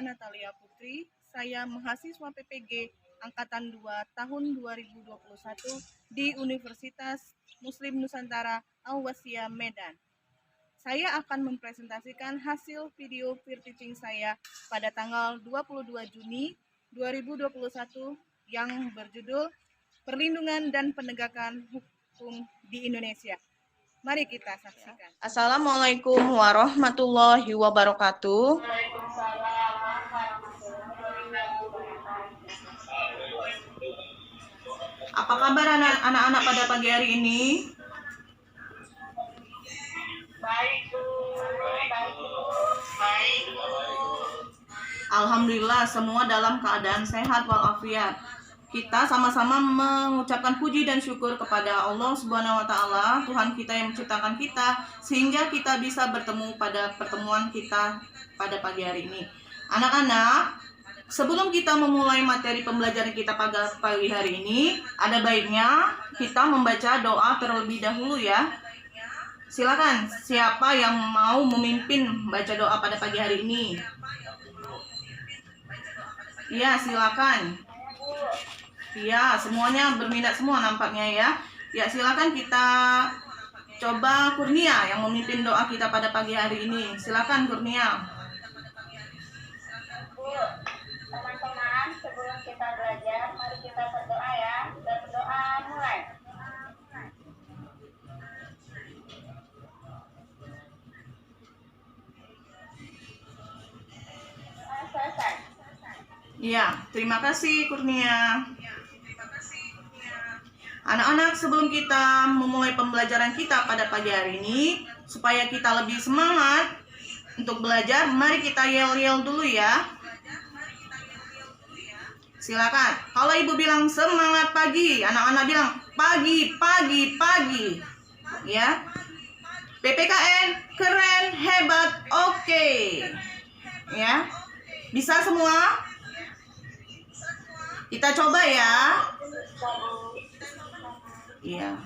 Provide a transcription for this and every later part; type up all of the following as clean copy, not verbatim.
Natalia Putri. Saya mahasiswa PPG Angkatan 2 tahun 2021 di Universitas Muslim Nusantara Al-Wasiyah Medan. Saya akan mempresentasikan hasil video peer teaching saya pada tanggal 22 Juni 2021 yang berjudul Perlindungan dan Penegakan Hukum di Indonesia. Mari kita saksikan. Assalamualaikum warahmatullahi wabarakatuh. Apa kabar anak-anak pada pagi hari ini? Baik, Bu. Alhamdulillah semua dalam keadaan sehat walafiat. Kita sama-sama mengucapkan puji dan syukur kepada Allah Subhanahu wa taala, Tuhan kita yang menciptakan kita sehingga kita bisa bertemu pada pertemuan kita pada pagi hari ini. Anak-anak, sebelum kita memulai materi pembelajaran kita pada pagi hari ini, ada baiknya kita membaca doa terlebih dahulu ya. Silakan, siapa yang mau memimpin baca doa pada pagi hari ini? Iya, silakan. Iya, semuanya berminat semua nampaknya ya. Ya, silakan kita coba Kurnia yang memimpin doa kita pada pagi hari ini. Silakan Kurnia. Bu, teman-teman, sebelum kita belajar, mari kita berdoa ya. Berdoa mulai. Selesai. Iya, terima kasih Kurnia. Anak-anak, sebelum kita memulai pembelajaran kita pada pagi hari ini, supaya kita lebih semangat untuk belajar, mari kita yel-yel dulu ya. Silakan. Kalau ibu bilang semangat pagi, anak-anak bilang pagi, pagi, pagi. Ya. PPKN keren, hebat, oke. Ya. Bisa semua? Kita coba ya. Iya.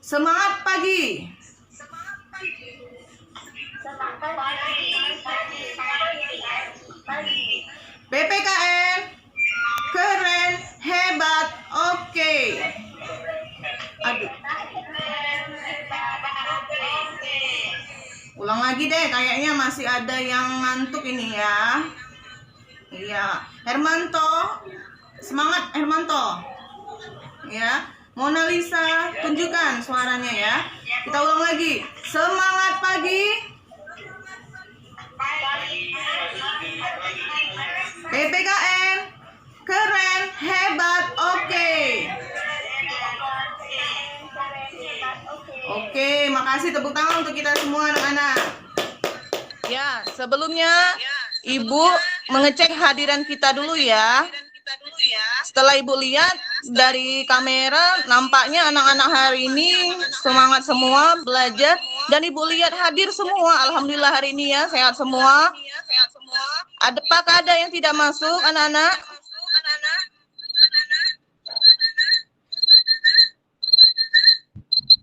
Semangat pagi. Semangat pagi. PPKN keren, hebat, oke. Aduh. Ulang lagi deh, kayaknya masih ada yang ngantuk ini ya. Iya, Hermanto, semangat Hermanto. Ya, Mona Lisa, tunjukkan suaranya ya. Kita ulang lagi, semangat pagi. PPKN, keren, hebat, oke. Oke, makasih, tepuk tangan untuk kita semua anak-anak. Ya, sebelumnya Ibu mengecek hadiran kita dulu ya. Setelah Ibu lihat dari kamera, nampaknya anak-anak hari ini semangat semua belajar. Dan Ibu lihat hadir semua, alhamdulillah hari ini ya, sehat semua. Apakah ada yang tidak masuk anak-anak?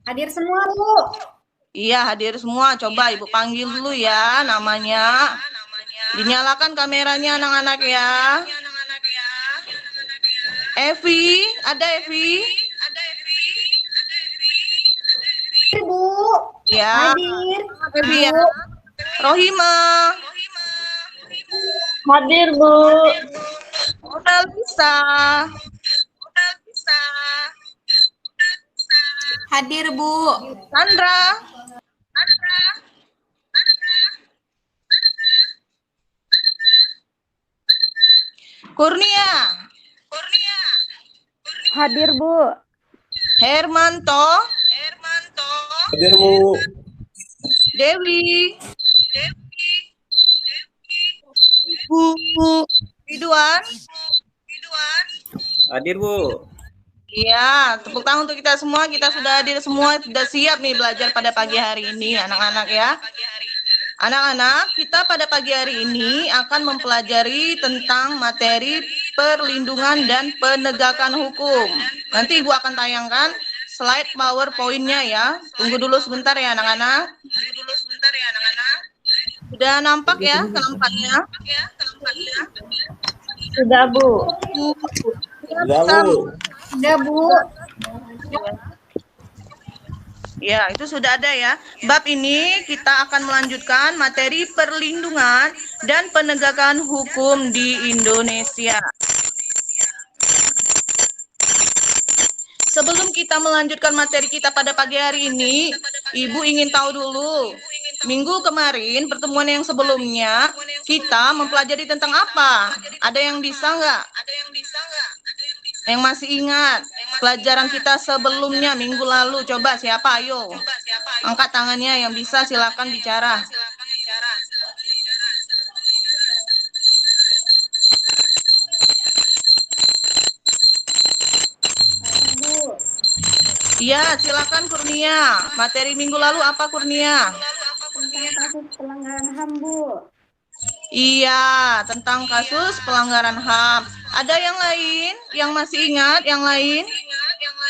Hadir semua, Bu. Iya, hadir semua. Coba Ibu panggil dulu ya namanya. Dinyalakan kameranya anak-anak ya. Evi, ada Evi? Bu. Ya. Hadir. Evi ya. Rohima. Hadir, Bu. Mona Lisa. Hadir, Bu. Sandra. Kurnia. Hadir, Bu. Hermanto. Hadir, Bu. Dewi. Ridwan. Hadir, Bu. Iya, tepuk tangan untuk kita semua. Kita sudah hadir semua, sudah siap nih belajar pada pagi hari ini, anak-anak ya. Anak-anak, kita pada pagi hari ini akan mempelajari tentang materi perlindungan dan penegakan hukum. Nanti Ibu akan tayangkan slide PowerPoint-nya ya. Tunggu dulu sebentar ya anak-anak. Sudah nampak ya keempatnya? Sudah, Bu. Sudah, Bu. Sudah, Bu. Ya, itu sudah ada ya. Bab ini kita akan melanjutkan materi perlindungan dan penegakan hukum di Indonesia. Sebelum kita melanjutkan materi kita pada pagi hari ini, Ibu ingin tahu dulu. Minggu kemarin, pertemuan yang sebelumnya, kita mempelajari tentang apa? Ada yang bisa nggak? Yang masih ingat pelajaran kita sebelumnya minggu lalu? Coba siapa? Ayo. Angkat tangannya yang bisa, silakan bicara. Iya, silakan Kurnia. Materi minggu lalu apa Kurnia? Tentang kasus pelanggaran HAM, Bu. Iya, tentang kasus pelanggaran HAM. Ada yang lain yang masih ingat? Yang lain?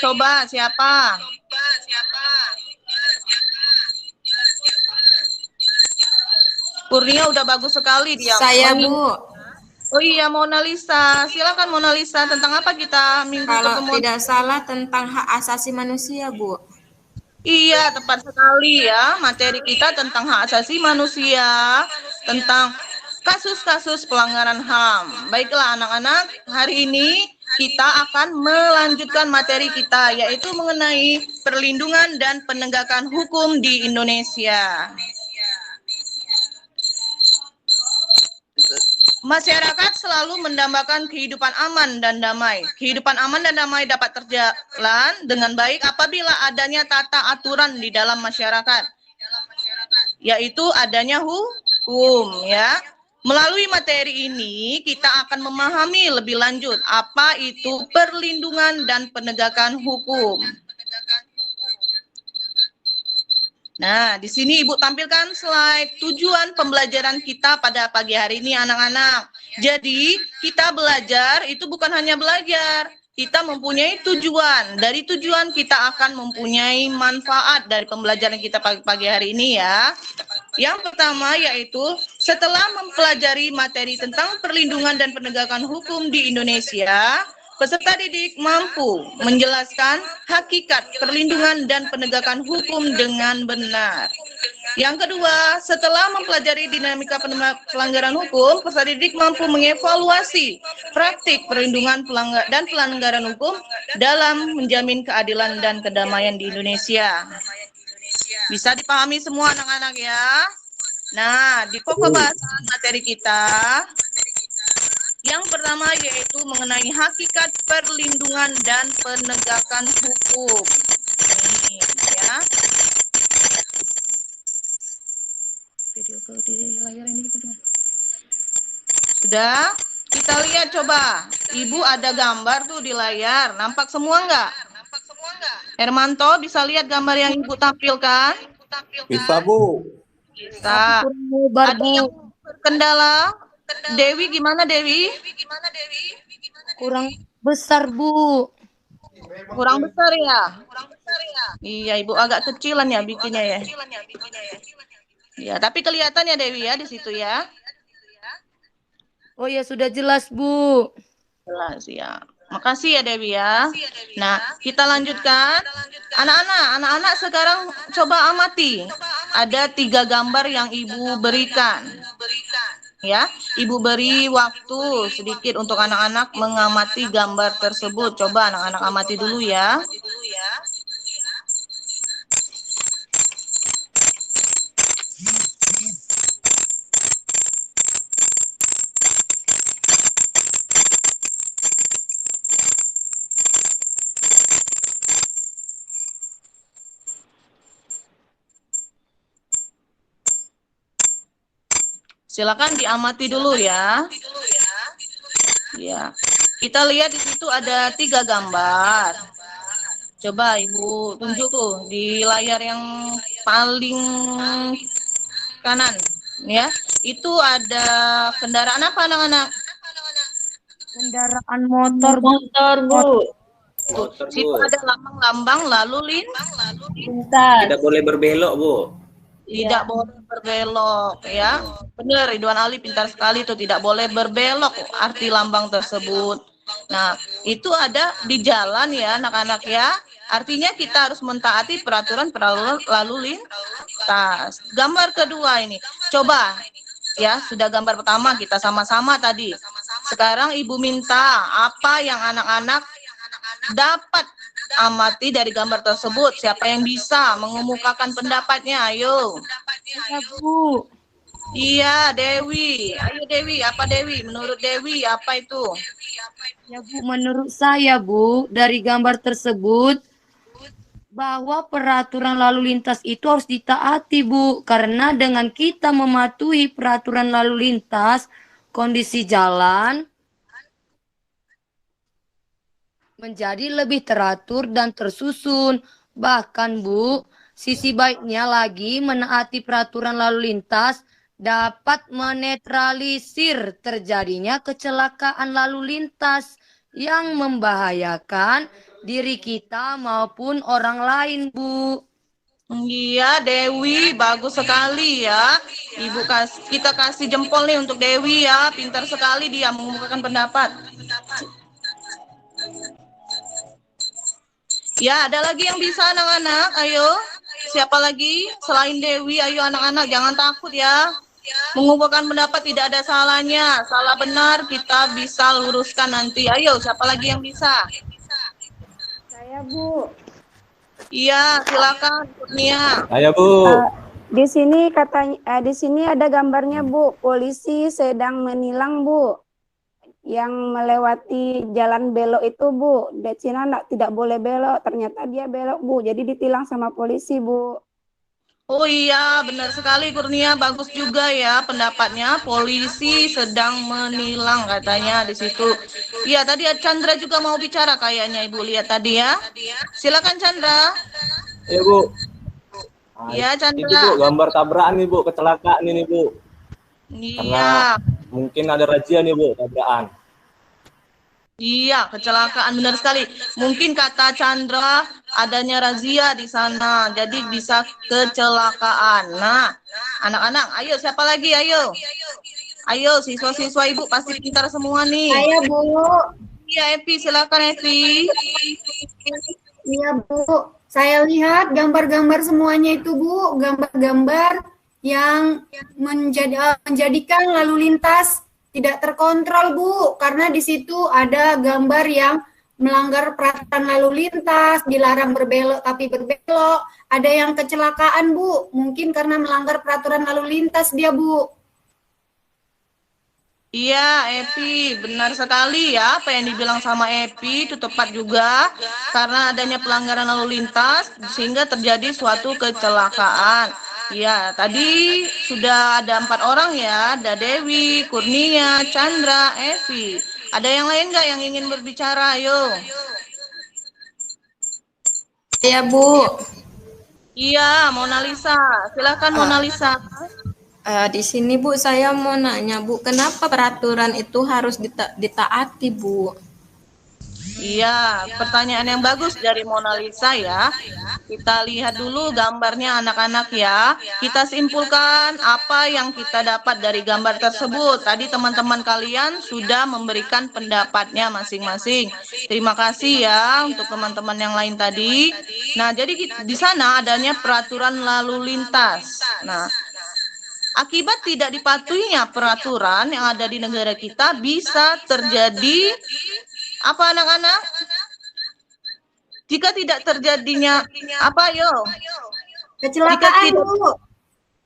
Coba siapa? Kurnia udah bagus sekali dia. Saya, Bu. Oh iya, Mona Lisa. Silakan Mona Lisa. Tentang apa kita minggu Kalau pertemuan? tidak salah tentang hak asasi manusia, Bu. Iya, tepat sekali ya. Materi kita tentang hak asasi manusia, tentang kasus-kasus pelanggaran HAM. Baiklah anak-anak, hari ini kita akan melanjutkan materi kita, yaitu mengenai perlindungan dan penegakan hukum di Indonesia. Masyarakat selalu mendambakan kehidupan aman dan damai. Kehidupan aman dan damai dapat terjalan dengan baik apabila adanya tata aturan di dalam masyarakat, yaitu adanya hukum ya. Melalui materi ini kita akan memahami lebih lanjut apa itu perlindungan dan penegakan hukum. Nah, di sini Ibu tampilkan slide tujuan pembelajaran kita pada pagi hari ini anak-anak. Jadi, kita belajar itu bukan hanya belajar, kita mempunyai tujuan. Dari tujuan kita akan mempunyai manfaat dari pembelajaran kita pagi hari ini ya. Yang pertama yaitu setelah mempelajari materi tentang perlindungan dan penegakan hukum di Indonesia, peserta didik mampu menjelaskan hakikat perlindungan dan penegakan hukum dengan benar. Yang kedua, setelah mempelajari dinamika pelanggaran hukum, peserta didik mampu mengevaluasi praktik perlindungan dan pelanggaran hukum dalam menjamin keadilan dan kedamaian di Indonesia. Bisa dipahami semua anak-anak ya? Nah, di pokok bahasan materi kita, yang pertama yaitu mengenai hakikat perlindungan dan penegakan hukum. Ini ya. Video di layar ini sudah? Kita lihat coba. Ibu ada gambar tuh di layar. Nampak semua enggak? Hermanto bisa lihat gambar yang Ibu tampilkan? Bisa, Bu. Bisa. Ada yang berkendala? Dewi gimana Dewi? Kurang besar, Bu. Kurang besar ya? Iya, Ibu agak kecilan ya bikinnya ya. Ya, tapi kelihatan ya Dewi ya di situ ya. Oh ya, sudah jelas, Bu. Jelas ya. Makasih ya Dewi ya. Nah, kita lanjutkan. Anak-anak sekarang coba amati. Ada 3 gambar yang Ibu berikan. Ya, Ibu beri waktu sedikit untuk anak-anak mengamati gambar tersebut. Coba anak-anak amati dulu ya. Silakan diamati dulu ya. Ya. Kita lihat di situ ada 3 gambar. Coba Ibu tunjuk tuh di layar yang paling kanan ya. Itu ada kendaraan apa anak-anak? Kendaraan motor, Bu. Motor, Bu. Motor, Situ Bu. ada lambang-lambang lalu Lintas. Tidak boleh berbelok, Bu. tidak boleh berbelok ya. Benar, Ridwan Ali pintar sekali tuh, tidak boleh berbelok arti lambang tersebut. Nah, itu ada di jalan ya anak-anak ya. Artinya kita harus mentaati peraturan lalu lintas. Gambar kedua ini. Coba ya, sudah gambar pertama kita sama-sama tadi. Sekarang Ibu minta apa yang anak-anak dapat amati dari gambar tersebut. Siapa yang bisa mengemukakan pendapatnya? Ayo. Ya, Bu. Iya, Dewi. Ayo Dewi, apa Dewi? Menurut Dewi apa itu? Ya, Bu, menurut saya, Bu, dari gambar tersebut bahwa peraturan lalu lintas itu harus ditaati, Bu, karena dengan kita mematuhi peraturan lalu lintas, kondisi jalan menjadi lebih teratur dan tersusun. Bahkan, Bu, sisi baiknya lagi menaati peraturan lalu lintas dapat menetralisir terjadinya kecelakaan lalu lintas yang membahayakan diri kita maupun orang lain, Bu. Iya, Dewi, bagus sekali ya. Kita kasih jempol nih untuk Dewi ya. Pintar sekali dia mengemukakan pendapat. Ya, ada lagi yang bisa anak-anak. Ayo, siapa lagi selain Dewi? Ayo anak-anak, jangan takut ya. Mengumpulkan pendapat tidak ada salahnya. Salah benar kita bisa luruskan nanti. Ayo, siapa lagi yang bisa? Saya, Bu. Iya, silakan Kurnia. Ayo, Bu. Di sini katanya di sini ada gambarnya, Bu. Polisi sedang menilang, Bu. Yang melewati jalan belok itu, Bu. Di Cina tidak boleh belok. Ternyata dia belok, Bu. Jadi ditilang sama polisi, Bu. Oh iya, benar sekali Kurnia, bagus juga ya pendapatnya. Polisi sedang menilang katanya di situ. Iya, tadi Chandra juga mau bicara kayaknya Ibu lihat tadi ya. Silakan Chandra. Ayo, Bu. Iya, Itu, Bu, Chandra. gambar tabrakan nih, Bu. Kecelakaan ini, Bu. Iya. Mungkin ada razia nih, Bu, tabrakan. Iya, kecelakaan benar sekali. Mungkin kata Chandra adanya razia di sana, jadi bisa kecelakaan. Nah, anak-anak, ayo siapa lagi? Ayo. Ayo, siswa-siswa Ibu pasti pintar semua nih. Saya, Bu. Iya, Epi, silakan Epi. Iya, Bu. Saya lihat gambar-gambar semuanya itu, Bu. Gambar-gambar yang menjadikan lalu lintas tidak terkontrol, Bu. Karena di situ ada gambar yang melanggar peraturan lalu lintas, dilarang berbelok tapi berbelok. Ada yang kecelakaan, Bu. Mungkin karena melanggar peraturan lalu lintas dia, Bu. Iya, Epi, benar sekali ya apa yang dibilang sama Epi itu tepat juga karena adanya pelanggaran lalu lintas sehingga terjadi suatu kecelakaan. Ya, tadi sudah ada 4 orang ya, ada Dewi, Kurnia, Chandra, Evi. Ada yang lain nggak yang ingin berbicara? Ayo. Ya, Bu. Iya, Mona Lisa. Silakan Mona Lisa. Di sini, Bu, saya mau nanya, Bu, kenapa peraturan itu harus ditaati, Bu? Iya, pertanyaan yang bagus dari Mona Lisa ya. Kita lihat dulu gambarnya anak-anak ya. Kita simpulkan apa yang kita dapat dari gambar tersebut. Tadi teman-teman kalian sudah memberikan pendapatnya masing-masing. Terima kasih ya untuk teman-teman yang lain tadi. Nah, jadi di sana adanya peraturan lalu lintas. Nah, akibat tidak dipatuhinya peraturan yang ada di negara kita bisa terjadi apa anak-anak? Jika tidak terjadinya apa yo? Kecelakaan, Bu.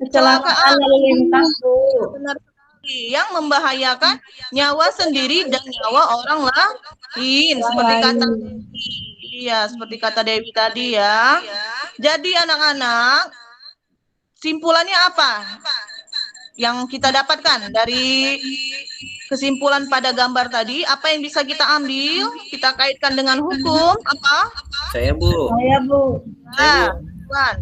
Kecelakaan lalu lintas, Bu. benar sekali yang membahayakan nyawa sendiri dan nyawa orang lain seperti kata iya seperti kata Dewi tadi ya. Jadi anak-anak simpulannya apa? Yang kita dapatkan dari kesimpulan pada gambar tadi, apa yang bisa kita ambil? Kita kaitkan dengan hukum apa? Saya, Bu. Saya, Bu. Nah, Tuan.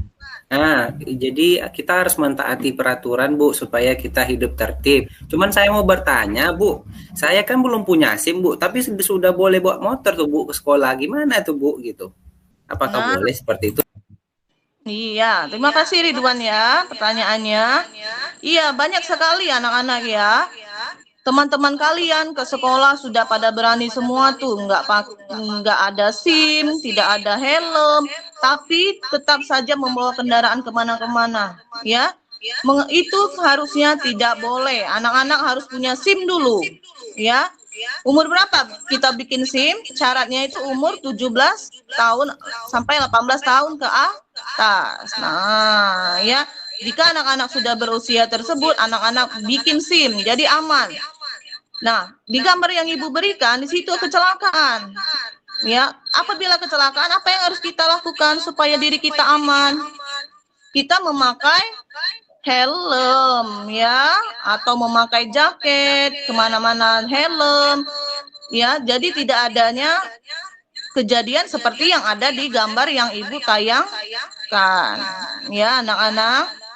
Nah, jadi kita harus mentaati peraturan, Bu, supaya kita hidup tertib. Cuman saya mau bertanya, Bu, saya kan belum punya SIM, Bu, tapi sudah boleh bawa motor tuh, Bu, ke sekolah. Gimana tuh, Bu, gitu? Apakah Nah, boleh seperti itu? iya, terima kasih Ridwan ya pertanyaannya. Iya, banyak sekali anak-anak ya. Teman-teman kalian ke sekolah sudah pada berani semua tuh, nggak ada SIM, tidak ada helm, tapi tetap saja membawa kendaraan kemana-kemana, ya. Itu harusnya tidak boleh. Anak-anak harus punya SIM dulu, ya. Umur berapa kita bikin SIM? Syaratnya itu umur 17 tahun sampai 18 tahun ke atas. Nah, ya. Jika anak-anak sudah berusia tersebut, anak-anak bikin SIM, jadi aman. Nah, di gambar yang Ibu berikan, di situ kecelakaan. Ya, apabila kecelakaan, apa yang harus kita lakukan supaya diri kita aman? Kita memakai helm, ya, atau memakai jaket, kemana-mana helm, ya. Jadi tidak adanya kejadian seperti yang ada di gambar yang Ibu tayangkan, ya, anak-anak.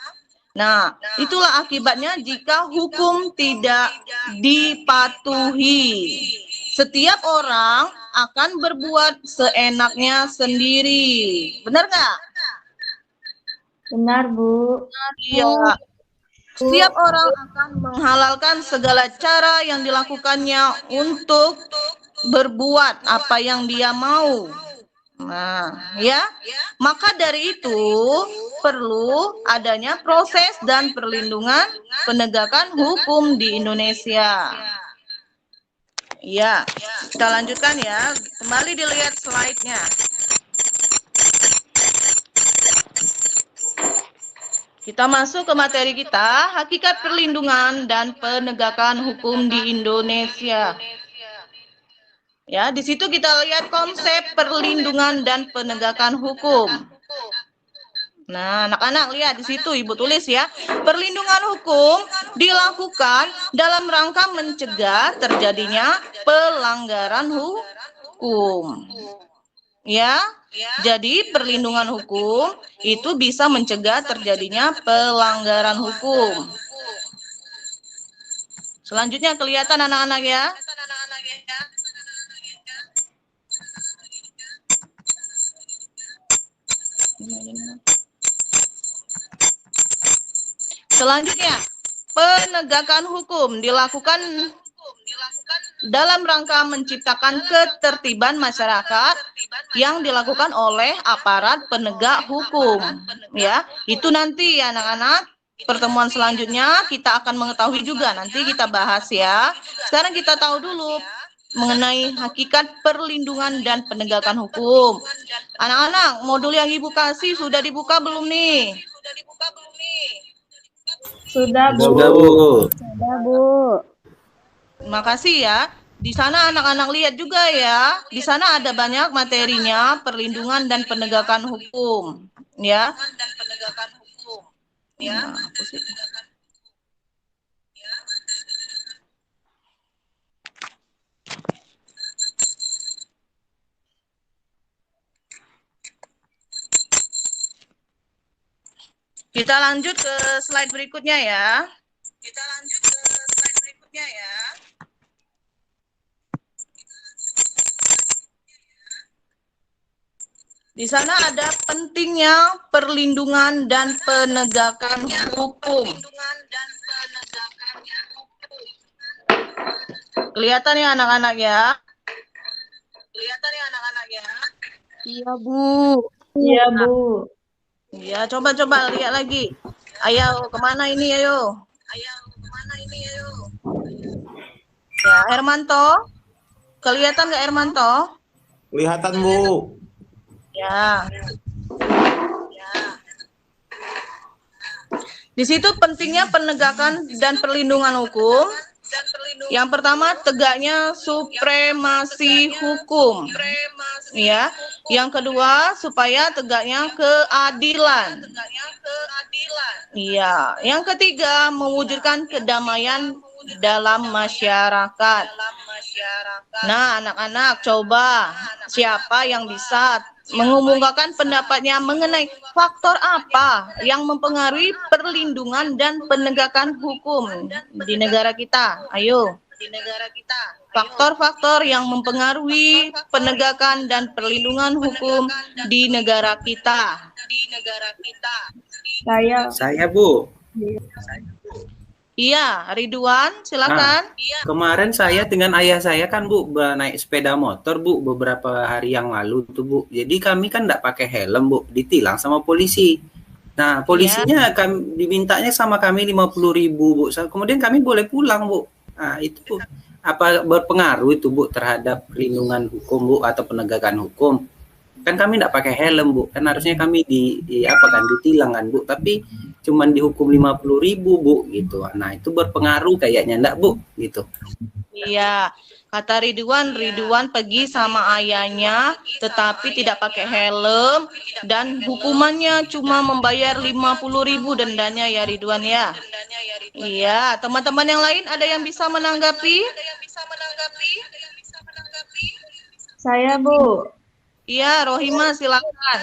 Nah, itulah akibatnya jika hukum tidak dipatuhi. Setiap orang akan berbuat seenaknya sendiri. Benar nggak? Benar, Bu. Iya. Setiap orang akan menghalalkan segala cara yang dilakukannya untuk berbuat apa yang dia mau. Nah, ya, maka dari itu perlu adanya proses dan perlindungan penegakan hukum di Indonesia. Ya, kita lanjutkan ya. Kembali dilihat slide-nya. Kita masuk ke materi kita, hakikat perlindungan dan penegakan hukum di Indonesia. Ya, di situ kita lihat konsep perlindungan dan penegakan hukum. Nah, anak-anak lihat di situ Ibu tulis ya. Perlindungan hukum dilakukan dalam rangka mencegah terjadinya pelanggaran hukum. Ya. Jadi perlindungan hukum itu bisa mencegah terjadinya pelanggaran hukum. Selanjutnya kelihatan anak-anak ya. Selanjutnya, penegakan hukum dilakukan dalam rangka menciptakan ketertiban masyarakat yang dilakukan oleh aparat penegak hukum. Ya, itu nanti anak-anak pertemuan selanjutnya kita akan mengetahui juga, nanti kita bahas ya. Sekarang kita tahu dulu mengenai hakikat perlindungan dan penegakan hukum. Anak-anak, modul yang Ibu kasih sudah dibuka belum nih? Sudah, Bu. Sudah, Bu. Sudah, Bu. Terima kasih ya. Di sana anak-anak lihat juga ya. Di sana ada banyak materinya, perlindungan dan penegakan hukum. Ya. Nah, kita lanjut ke slide berikutnya ya. Di sana ada pentingnya perlindungan dan penegakan hukum. Kelihatan ya anak-anak ya? Iya, Bu. Iya, Bu. Ya, coba-coba lihat lagi. Ayo, kemana ini, ayo? Ya, Hermanto. Kelihatan nggak Hermanto? Kelihatan, Bu. Ya. Di situ pentingnya penegakan dan perlindungan hukum. Yang pertama, tegaknya supremasi hukum. Ya. Yang kedua, supaya tegaknya keadilan. Iya. Yang ketiga, mewujudkan kedamaian dalam masyarakat. Nah, anak-anak coba siapa yang bisa mengemukakan pendapatnya mengenai faktor apa yang mempengaruhi perlindungan dan penegakan hukum di negara kita. Ayo. Faktor-faktor yang mempengaruhi penegakan dan perlindungan hukum di negara kita. Saya, Bu. Iya, Ridwan, silakan. Kemarin saya dengan ayah saya kan Bu naik sepeda motor Bu beberapa hari yang lalu tuh Bu. Jadi kami kan enggak pakai helm Bu, ditilang sama polisi. Nah, polisinya kami dimintanya sama kami 50.000 Bu. Kemudian kami boleh pulang Bu. Nah, itu apa berpengaruh itu Bu terhadap perlindungan hukum Bu atau penegakan hukum? Kan kami enggak pakai helm Bu. Kan harusnya kami ditilang kan Bu, tapi cuman dihukum 50.000 Bu gitu. Nah, itu berpengaruh kayaknya enggak Bu gitu. Iya, kata Ridwan pergi sama ayahnya tetapi tidak pakai helm dan hukumannya cuma membayar 50.000 dendanya ya Ridwan ya. Iya, teman-teman yang lain ada yang bisa menanggapi? Saya, Bu. Iya, Rohima silakan.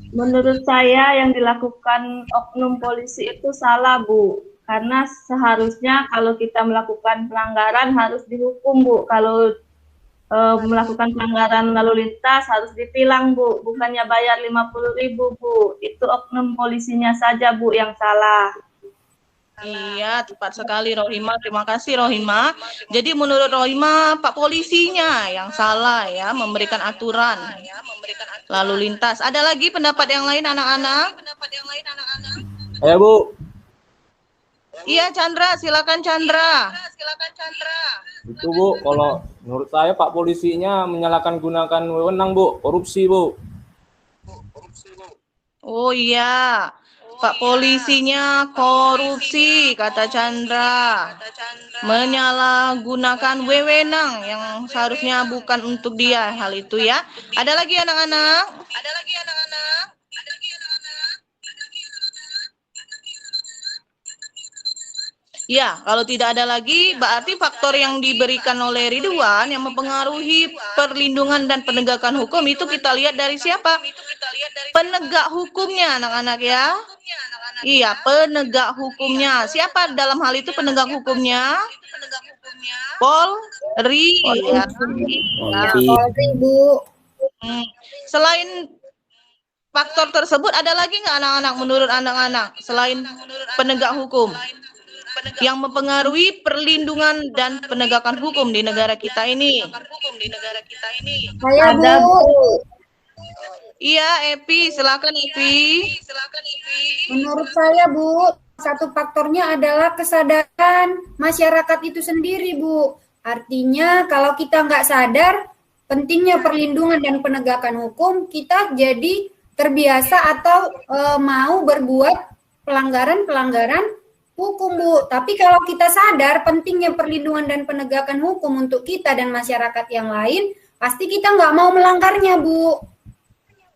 Menurut saya yang dilakukan oknum polisi itu salah, Bu. Karena seharusnya kalau kita melakukan pelanggaran harus dihukum, Bu. Kalau melakukan pelanggaran lalu lintas harus ditilang, Bu. Bukannya bayar 50.000, Bu. Itu oknum polisinya saja, Bu, yang salah. Iya, tepat sekali Rohima. Terima kasih Rohima. Jadi menurut Rohima, Pak polisinya yang salah ya memberikan aturan lalu lintas. Ada lagi pendapat yang lain anak-anak? Ayo Bu. Iya Chandra, silakan Chandra. Itu Bu, kalau menurut saya Pak polisinya gunakan wewenang Bu, korupsi Bu. Oh iya, Pak polisinya korupsi, kata Chandra. Menyalahgunakan wewenang yang seharusnya bukan untuk dia, hal itu ya. Ada lagi anak-anak? Ya, kalau tidak ada lagi, berarti faktor yang diberikan oleh Ridwan yang mempengaruhi perlindungan dan penegakan hukum itu kita lihat dari siapa? Penegak hukumnya, anak-anak ya. Iya, penegak hukumnya. Siapa dalam hal itu penegak hukumnya? Polri. Ya. Polri, Bu. Selain faktor tersebut, ada lagi nggak anak-anak menurut anak-anak selain penegak hukum yang mempengaruhi perlindungan dan penegakan hukum di negara kita ini? Saya, Bu. Iya, Epi, silakan Epi. Menurut saya, Bu, satu faktornya adalah kesadaran masyarakat itu sendiri, Bu. Artinya kalau kita nggak sadar pentingnya perlindungan dan penegakan hukum, kita jadi terbiasa atau mau berbuat pelanggaran-pelanggaran hukum, Bu. Tapi kalau kita sadar pentingnya perlindungan dan penegakan hukum untuk kita dan masyarakat yang lain, pasti kita nggak mau melanggarnya, Bu.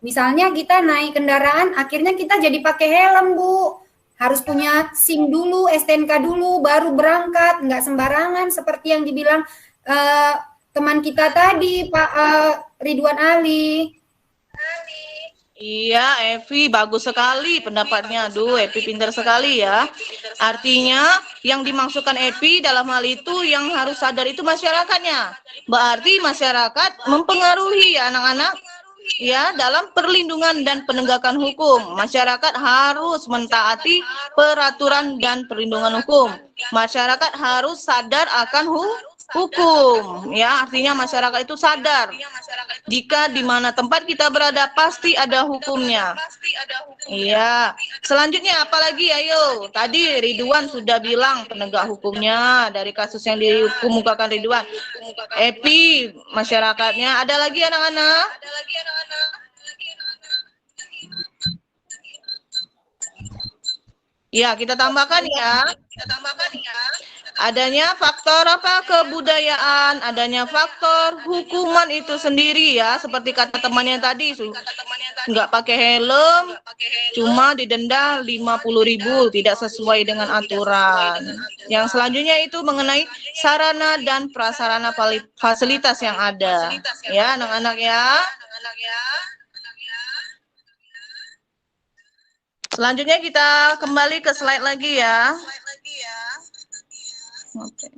Misalnya kita naik kendaraan, akhirnya kita jadi pakai helm, Bu. Harus punya SIM dulu, STNK dulu, baru berangkat. Nggak sembarangan seperti yang dibilang teman kita tadi, Pak Ridwan Ali. Iya, Evi, bagus sekali pendapatnya. Aduh, Evi pintar sekali ya. Artinya, yang dimaksudkan Evi dalam hal itu yang harus sadar itu masyarakatnya. Berarti masyarakat mempengaruhi ya anak-anak ya dalam perlindungan dan penegakan hukum. Masyarakat harus mentaati peraturan dan perlindungan hukum. Masyarakat harus sadar akan hukum, ya artinya masyarakat itu sadar jika di mana tempat kita berada pasti ada hukumnya. Iya. Selanjutnya apalagi ayo? Tadi Ridwan sudah bilang penegak hukumnya dari kasus yang dikemukakan Ridwan. Epi masyarakatnya. Ada lagi anak-anak? Ya, kita tambahkan ya. adanya faktor apa? Kebudayaan, adanya faktor hukuman itu sendiri ya, seperti kata temannya tadi, nggak pakai helm, cuma didenda 50.000, tidak sesuai dengan aturan. Yang selanjutnya itu mengenai sarana dan prasarana fasilitas yang ada, ya anak-anak ya. Selanjutnya kita kembali ke slide lagi ya. Oke,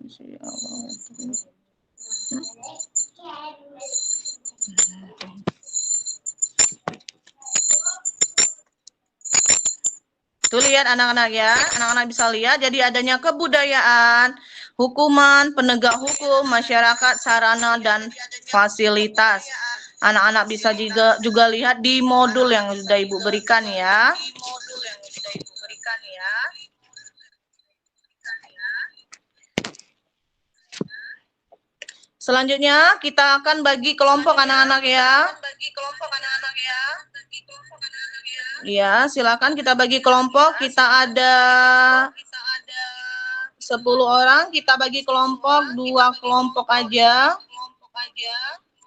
tuh lihat anak-anak ya, anak-anak bisa lihat. Jadi adanya kebudayaan, hukuman, penegak hukum, masyarakat, sarana dan fasilitas. Anak-anak bisa juga lihat di modul yang sudah Ibu berikan ya. Selanjutnya kita akan bagi kelompok anak-anak ya. Ya, silakan kita bagi kelompok. Kita ada 10 orang, kita bagi kelompok, 2 kelompok aja.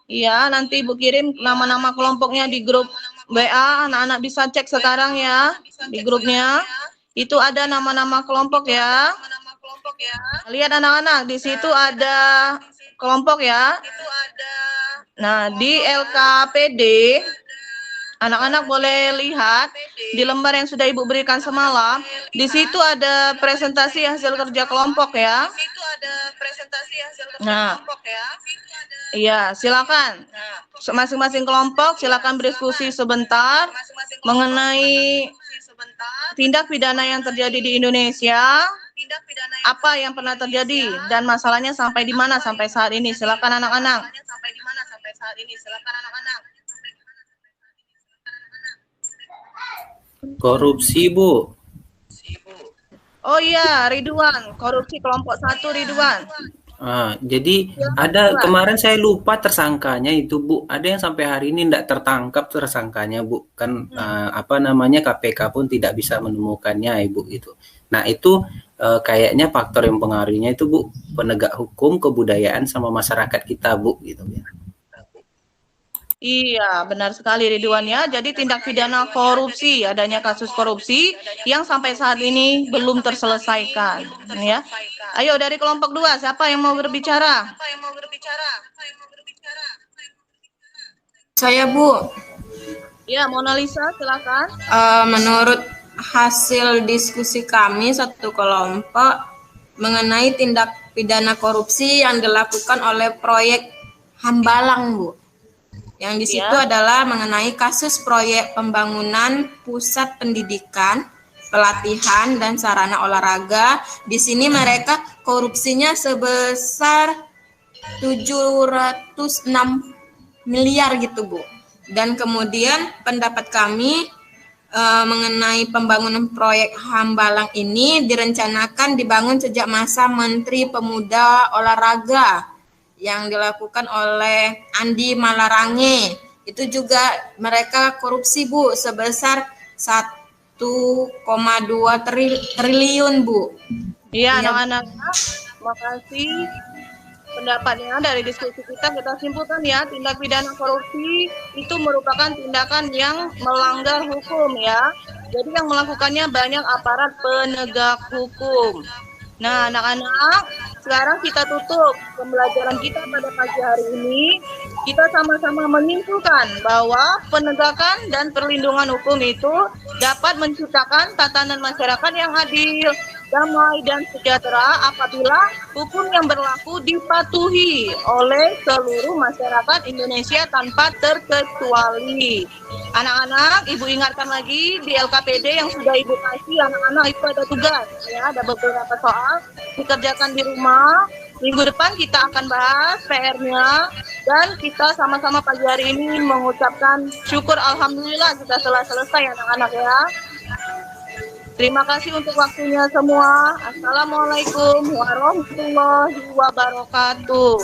Iya, nanti Ibu kirim nama-nama kelompoknya di grup WA. Anak-anak bisa cek sekarang ya di grupnya. Itu ada nama-nama kelompok ya. Lihat anak-anak, di situ ada kelompok ya. Nah, di LKPD anak-anak boleh lihat di lembar yang sudah Ibu berikan semalam. Di situ ada presentasi hasil kerja kelompok ya. Nah, iya, silakan. Masing-masing kelompok silakan berdiskusi sebentar mengenai tindak pidana yang terjadi di Indonesia. Apa yang pernah terjadi dan masalahnya sampai di mana sampai saat ini. Silakan anak-anak. Korupsi, Bu. Oh iya, Ridwan, korupsi kelompok 1 Ridwan. Jadi ada kemarin saya lupa tersangkanya itu, Bu. Ada yang sampai hari ini tidak tertangkap tersangkanya, Bu. Kan apa namanya, KPK pun tidak bisa menemukannya, Ibu itu. Nah, itu kayaknya faktor yang pengaruhnya itu, Bu, penegak hukum, kebudayaan sama masyarakat kita, Bu, gitu ya. Iya, benar sekali Ridwan ya. Jadi tindak pidana korupsi, adanya kasus korupsi yang sampai saat ini belum terselesaikan, ya. Ayo dari kelompok 2, siapa yang mau berbicara? Saya, Bu. Ya, Mona Lisa, silakan. Menurut hasil diskusi kami satu kelompok mengenai tindak pidana korupsi yang dilakukan oleh proyek Hambalang, Bu. Yang di situ adalah mengenai kasus proyek pembangunan pusat pendidikan, pelatihan, dan sarana olahraga. Di sini mereka korupsinya sebesar 706 miliar gitu, Bu. Dan kemudian pendapat kami mengenai pembangunan proyek Hambalang ini direncanakan dibangun sejak masa Menteri Pemuda Olahraga yang dilakukan oleh Andi Malarange. Itu juga mereka korupsi, Bu, sebesar 1,2 triliun, Bu. Iya, anak-anak, terima kasih pendapatnya. Dari diskusi kita simpulkan ya, tindak pidana korupsi itu merupakan tindakan yang melanggar hukum ya. Jadi yang melakukannya banyak aparat penegak hukum. Nah, anak-anak, sekarang kita tutup pembelajaran kita pada pagi hari ini. Kita sama-sama menyimpulkan bahwa penegakan dan perlindungan hukum itu dapat menciptakan tatanan masyarakat yang adil, damai, dan sejahtera apabila hukum yang berlaku dipatuhi oleh seluruh masyarakat Indonesia tanpa terkecuali. Anak-anak, Ibu ingatkan lagi di LKPD yang sudah Ibu kasih, anak-anak itu ada tugas, ya, ada beberapa soal dikerjakan di rumah. Minggu depan kita akan bahas PR-nya dan kita sama-sama pagi hari ini mengucapkan syukur alhamdulillah kita telah selesai anak-anak ya. Terima kasih untuk waktunya semua. Assalamualaikum warahmatullahi wabarakatuh.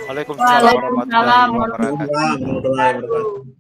Waalaikumsalam warahmatullahi wabarakatuh.